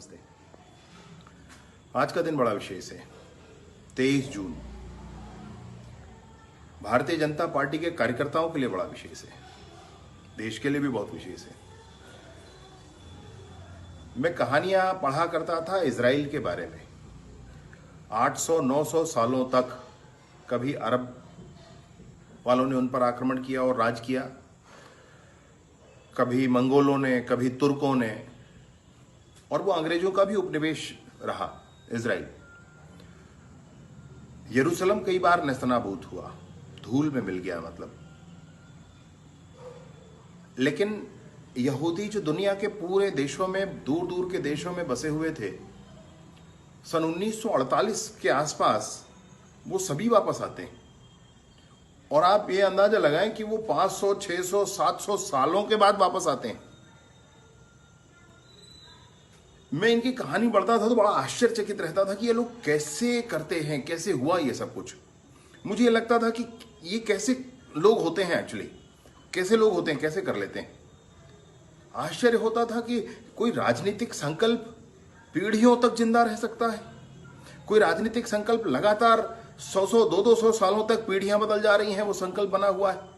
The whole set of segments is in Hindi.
नमस्ते। आज का दिन बड़ा विशेष है। 23 जून भारतीय जनता पार्टी के कार्यकर्ताओं के लिए बड़ा विशेष है, देश के लिए भी बहुत विशेष है। मैं कहानियां पढ़ा करता था इजराइल के बारे में। 800-900 सालों तक कभी अरब वालों ने उन पर आक्रमण किया और राज किया, कभी मंगोलों ने, कभी तुर्कों ने, और वो अंग्रेजों का भी उपनिवेश रहा इजराइल। यरूशलेम कई बार नेस्तनाबूद हुआ, धूल में मिल गया मतलब। लेकिन यहूदी जो दुनिया के पूरे देशों में, दूर दूर के देशों में बसे हुए थे, सन 1948 के आसपास वो सभी वापस आते हैं। और आप ये अंदाजा लगाएं कि वो 500, 600, 700 सालों के बाद वापस आते हैं। मैं इनकी कहानी पढ़ता था तो बड़ा आश्चर्यचकित रहता था कि ये लोग कैसे करते हैं, कैसे हुआ ये सब कुछ। मुझे ये लगता था कि ये कैसे लोग होते हैं, एक्चुअली कैसे लोग होते हैं, कैसे कर लेते हैं। आश्चर्य होता था कि कोई राजनीतिक संकल्प पीढ़ियों तक जिंदा रह सकता है। कोई राजनीतिक संकल्प लगातार 100-100, 200-200 सालों तक, पीढ़ियां बदल जा रही हैं, वो संकल्प बना हुआ है।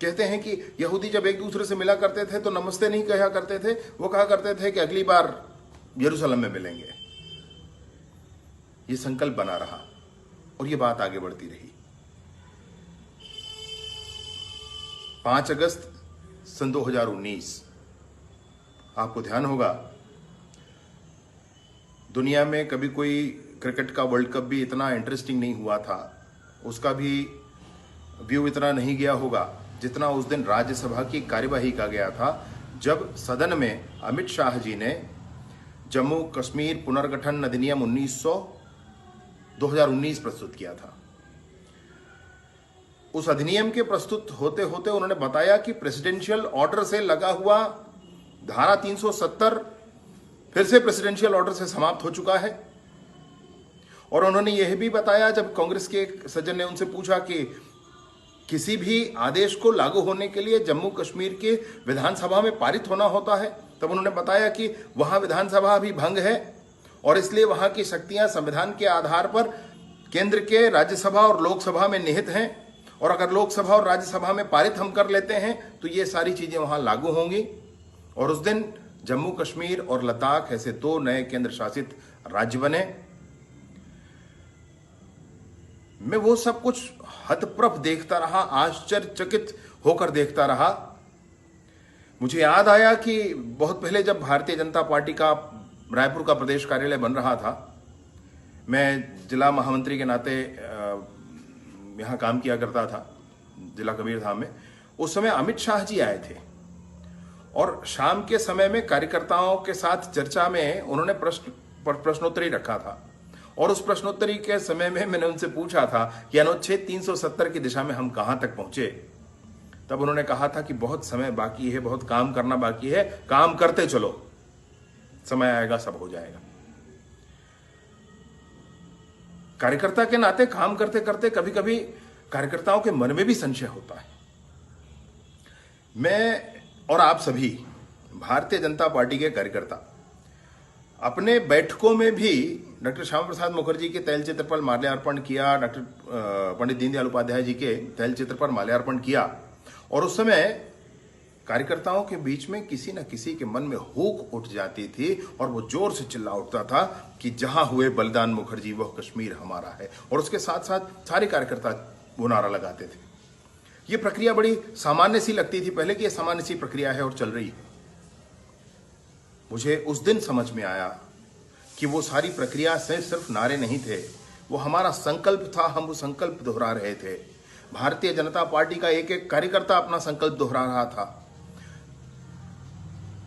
कहते हैं कि यहूदी जब एक दूसरे से मिला करते थे तो नमस्ते नहीं कहा करते थे, वो कहा करते थे कि अगली बार यरूशलेम में मिलेंगे। ये संकल्प बना रहा और ये बात आगे बढ़ती रही। 5 अगस्त सन 2019, आपको ध्यान होगा, दुनिया में कभी कोई क्रिकेट का वर्ल्ड कप भी इतना इंटरेस्टिंग नहीं हुआ था, उसका भी व्यू इतना नहीं गया होगा जितना उस दिन राज्यसभा की कार्यवाही का गया था, जब सदन में अमित शाह जी ने जम्मू कश्मीर पुनर्गठन अधिनियम 2019 प्रस्तुत किया था। उस अधिनियम के प्रस्तुत होते होते उन्होंने बताया कि प्रेसिडेंशियल ऑर्डर से लगा हुआ धारा 370 फिर से प्रेसिडेंशियल ऑर्डर से समाप्त हो चुका है। और उन्होंने यह भी बताया, जब कांग्रेस के एक सज्जन ने उनसे पूछा कि किसी भी आदेश को लागू होने के लिए जम्मू कश्मीर के विधानसभा में पारित होना होता है, तब उन्होंने बताया कि वहां विधानसभा अभी भंग है और इसलिए वहां की शक्तियां संविधान के आधार पर केंद्र के राज्यसभा और लोकसभा में निहित हैं, और अगर लोकसभा और राज्यसभा में पारित हम कर लेते हैं तो ये सारी चीजें वहां लागू होंगी। और उस दिन जम्मू कश्मीर और लद्दाख ऐसे 2 नए केंद्र शासित राज्य बने। मैं वो सब कुछ हतप्रभ देखता रहा, आश्चर्यचकित होकर देखता रहा। मुझे याद आया कि बहुत पहले जब भारतीय जनता पार्टी का रायपुर का प्रदेश कार्यालय बन रहा था, मैं जिला महामंत्री के नाते यहाँ काम किया करता था, जिला कबीरधाम में। उस समय अमित शाह जी आए थे और शाम के समय में कार्यकर्ताओं के साथ चर्चा में उन्होंने प्रश्नोत्तरी रखा था। और उस प्रश्नोत्तरी के समय में मैंने उनसे पूछा था कि अनुच्छेद 370 की दिशा में हम कहां तक पहुंचे। तब उन्होंने कहा था कि बहुत समय बाकी है, बहुत काम करना बाकी है, काम करते चलो, समय आएगा सब हो जाएगा। कार्यकर्ता के नाते काम करते करते कभी कभी कार्यकर्ताओं के मन में भी संशय होता है। मैं और आप सभी भारतीय जनता पार्टी के कार्यकर्ता अपने बैठकों में भी डॉक्टर श्यामा प्रसाद मुखर्जी के तैलचित्र पर माल्यार्पण किया, डॉक्टर पंडित दीनदयाल उपाध्याय जी के तैलचित्र पर माल्यार्पण किया। और उस समय कार्यकर्ताओं के बीच में किसी न किसी के मन में हुक उठ जाती थी और वो जोर से चिल्ला उठता था कि जहां हुए बलिदान मुखर्जी वह कश्मीर हमारा है। और उसके साथ साथ सारे कार्यकर्ता वो नारा लगाते थे। ये प्रक्रिया बड़ी सामान्य सी लगती थी पहले कि ये सामान्य सी प्रक्रिया है और चल रही है। मुझे उस दिन समझ में आया कि वो सारी प्रक्रिया से सिर्फ नारे नहीं थे, वो हमारा संकल्प था। हम वो संकल्प दोहरा रहे थे। भारतीय जनता पार्टी का एक एक कार्यकर्ता अपना संकल्प दोहरा रहा था।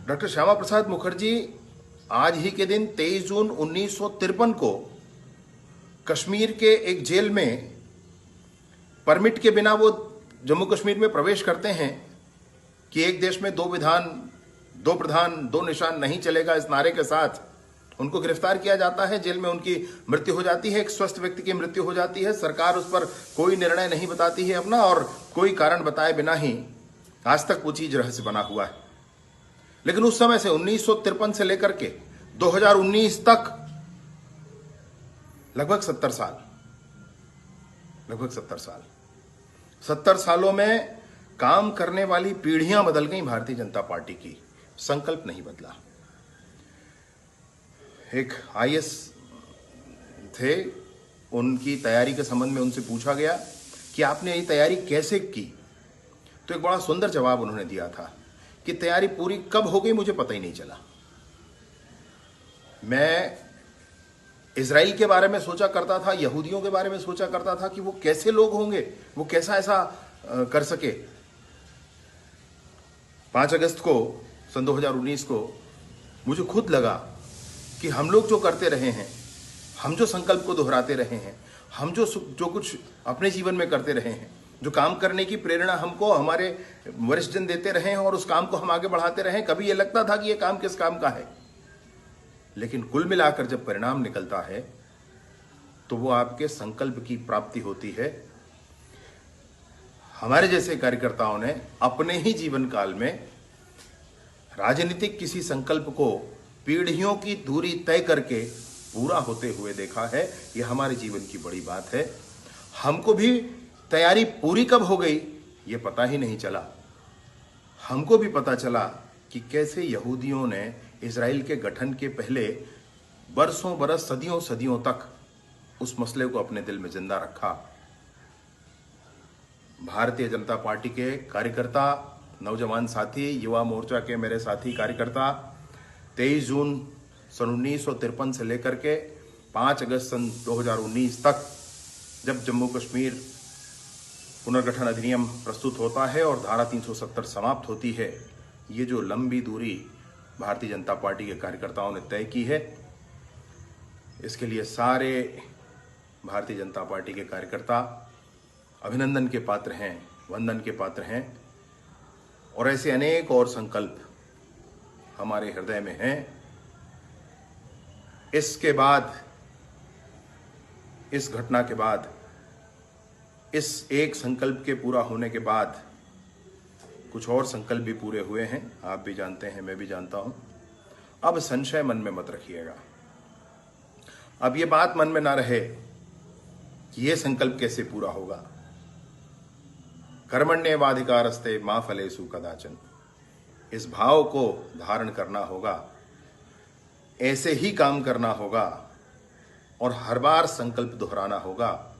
डॉक्टर श्यामा प्रसाद मुखर्जी आज ही के दिन 23 जून 1953 को कश्मीर के एक जेल में परमिट के बिना वो जम्मू कश्मीर में प्रवेश करते हैं कि एक देश में 2 विधान, 2 प्रधान, 2 निशान नहीं चलेगा, इस नारे के साथ उनको गिरफ्तार किया जाता है। जेल में उनकी मृत्यु हो जाती है, एक स्वस्थ व्यक्ति की मृत्यु हो जाती है। सरकार उस पर कोई निर्णय नहीं बताती है अपना, और कोई कारण बताए बिना ही आज तक वो चीज रहस्य बना हुआ है। लेकिन उस समय से 1953 से लेकर के 2019 तक लगभग 70 साल, 70 सालों में काम करने वाली पीढ़ियां बदल गई, भारतीय जनता पार्टी की संकल्प नहीं बदला। एक आईएएस थे, उनकी तैयारी के संबंध में उनसे पूछा गया कि आपने ये तैयारी कैसे की, तो एक बड़ा सुंदर जवाब उन्होंने दिया था कि तैयारी पूरी कब हो गई मुझे पता ही नहीं चला। मैं इजराइल के बारे में सोचा करता था, यहूदियों के बारे में सोचा करता था कि वो कैसे लोग होंगे, वो कैसा ऐसा कर सके। 5 अगस्त को सन 2019 को मुझे खुद लगा कि हम लोग जो करते रहे हैं, हम जो संकल्प को दोहराते रहे हैं, हम जो कुछ अपने जीवन में करते रहे हैं, जो काम करने की प्रेरणा हमको हमारे वरिष्ठ जन देते रहे हैं और उस काम को हम आगे बढ़ाते रहे हैं, कभी ये लगता था कि ये काम किस काम का है, लेकिन कुल मिलाकर जब परिणाम निकलता है तो वो आपके संकल्प की प्राप्ति होती है। हमारे जैसे कार्यकर्ताओं ने अपने ही जीवन काल में राजनीतिक किसी संकल्प को पीढ़ियों की दूरी तय करके पूरा होते हुए देखा है। यह हमारे जीवन की बड़ी बात है। हमको भी तैयारी पूरी कब हो गई ये पता ही नहीं चला। हमको भी पता चला कि कैसे यहूदियों ने इजराइल के गठन के पहले बरसों बरस, सदियों सदियों तक उस मसले को अपने दिल में जिंदा रखा। भारतीय जनता पार्टी के कार्यकर्ता, नौजवान साथी, युवा मोर्चा के मेरे साथी कार्यकर्ता 23 जून सन 1953 से लेकर के 5 अगस्त सन 2019 तक, जब जम्मू कश्मीर पुनर्गठन अधिनियम प्रस्तुत होता है और धारा 370 समाप्त होती है, ये जो लंबी दूरी भारतीय जनता पार्टी के कार्यकर्ताओं ने तय की है, इसके लिए सारे भारतीय जनता पार्टी के कार्यकर्ता अभिनंदन के पात्र हैं, वंदन के पात्र हैं। और ऐसे अनेक और संकल्प हमारे हृदय में हैं। इसके बाद, इस घटना के बाद, इस एक संकल्प के पूरा होने के बाद कुछ और संकल्प भी पूरे हुए हैं। आप भी जानते हैं, मैं भी जानता हूं। अब संशय मन में मत रखिएगा। अब ये बात मन में ना रहे कि ये संकल्प कैसे पूरा होगा। कर्मण्येवाधिकारस्ते मा फलेषु कदाचन, इस भाव को धारण करना होगा, ऐसे ही काम करना होगा और हर बार संकल्प दोहराना होगा।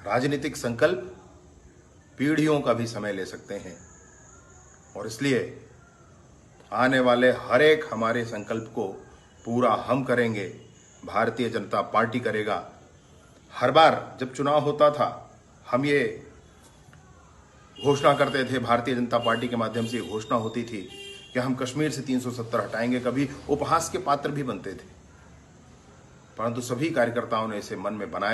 राजनीतिक संकल्प पीढ़ियों का भी समय ले सकते हैं और इसलिए आने वाले हर एक हमारे संकल्प को पूरा हम करेंगे, भारतीय जनता पार्टी करेगा। हर बार जब चुनाव होता था, हम ये घोषणा करते थे, भारतीय जनता पार्टी के माध्यम से ये घोषणा होती थी कि हम कश्मीर से 370 हटाएंगे। कभी उपहास के पात्र भी बनते थे, परंतु सभी कार्यकर्ताओं ने इसे मन में बनाया।